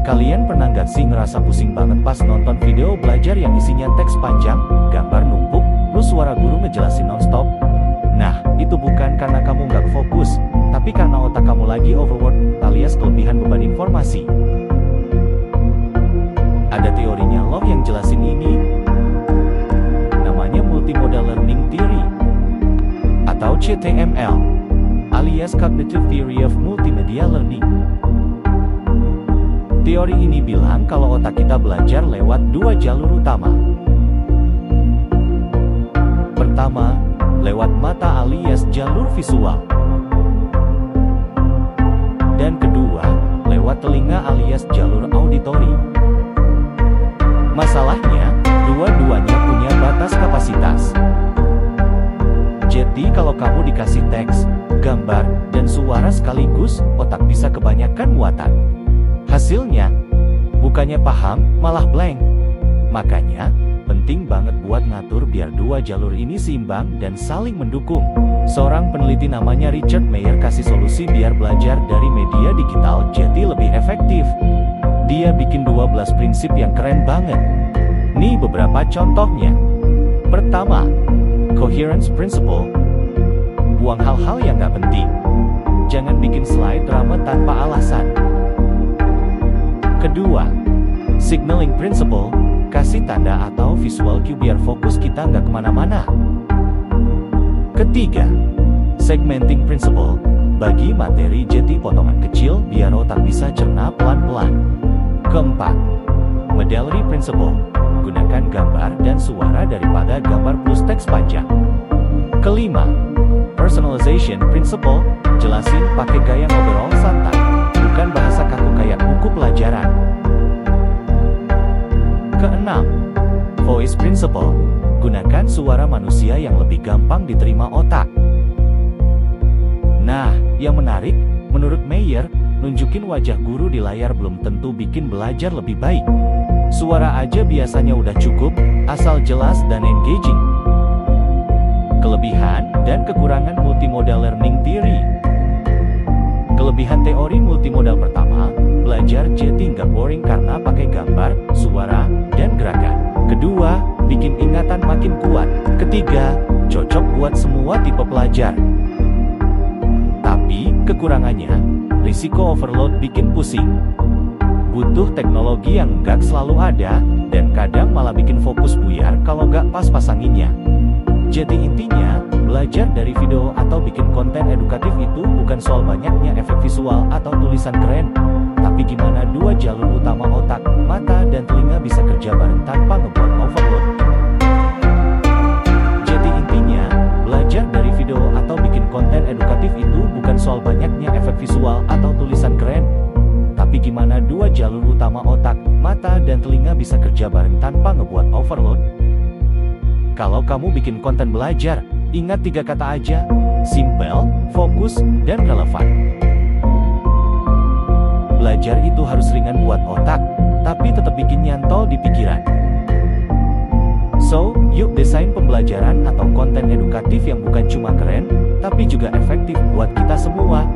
Kalian pernah nggak sih ngerasa pusing banget pas nonton video belajar yang isinya teks panjang, gambar numpuk, plus suara guru ngejelasin nonstop? Nah, itu bukan karena kamu nggak fokus, tapi karena otak kamu lagi overwork alias kelebihan beban informasi. Ada teorinya loh yang jelasin ini. Namanya Multimodal Learning Theory atau CTML, alias Cognitive Theory of Multimedia Learning. Teori ini bilang kalau otak kita belajar lewat dua jalur utama. Pertama, lewat mata alias jalur visual. Dan kedua, lewat telinga alias jalur auditori. Masalahnya, dua-duanya punya batas kapasitas. Jadi kalau kamu dikasih teks, gambar, dan suara sekaligus, otak bisa kebanyakan muatan. Hasilnya, bukannya paham, malah blank. Makanya, penting banget buat ngatur biar dua jalur ini seimbang dan saling mendukung. Seorang peneliti namanya Richard Mayer kasih solusi biar belajar dari media digital jadi lebih efektif. Dia bikin 12 prinsip yang keren banget. Nih beberapa contohnya. Pertama, Coherence Principle. Buang hal-hal yang gak penting. Jangan bikin slide drama tanpa alasan. Kedua, Signaling Principle. Kasih tanda atau visual cue biar fokus kita nggak kemana-mana. Ketiga, Segmenting Principle. Bagi materi jadi potongan kecil biar otak bisa cerna pelan-pelan. Keempat, Modality Principle. Gunakan gambar dan suara daripada gambar plus teks panjang. Kelima, Personalization Principle. Jelasin pakai gaya ngobrol santai, bukan bahasa kaku kayak buku pelajaran. Keenam, Voice Principle. Gunakan suara manusia yang lebih gampang diterima otak. Nah, yang menarik, menurut Mayer, nunjukin wajah guru di layar belum tentu bikin belajar lebih baik. Suara aja biasanya udah cukup, asal jelas dan engaging. Kelebihan dan kekurangan Multimodal Learning Theory. Kelebihan teori multimodal pertama, belajar jadi nggak boring karena pakai gambar, suara, dan gerakan. Kedua, bikin ingatan makin kuat. Ketiga, cocok buat semua tipe pelajar. Tapi, kekurangannya, risiko overload bikin pusing. Butuh teknologi yang nggak selalu ada, dan kadang malah bikin fokus buyar kalau nggak pas pasanginnya. Jadi intinya, belajar dari video atau bikin konten edukatif itu bukan soal banyaknya efek visual atau tulisan keren, tapi gimana dua jalur utama otak, mata, dan telinga bisa kerja bareng tanpa ngebuat overload. Jadi intinya, belajar dari video atau bikin konten edukatif itu bukan soal banyaknya efek visual atau tulisan keren, tapi gimana dua jalur utama otak, mata, dan telinga bisa kerja bareng tanpa ngebuat overload. Kalau kamu bikin konten belajar, ingat 3 kata aja: simple, fokus, dan relevan. Belajar itu harus ringan buat otak, tapi tetap bikin nyantol di pikiran. So, yuk desain pembelajaran atau konten edukatif yang bukan cuma keren, tapi juga efektif buat kita semua.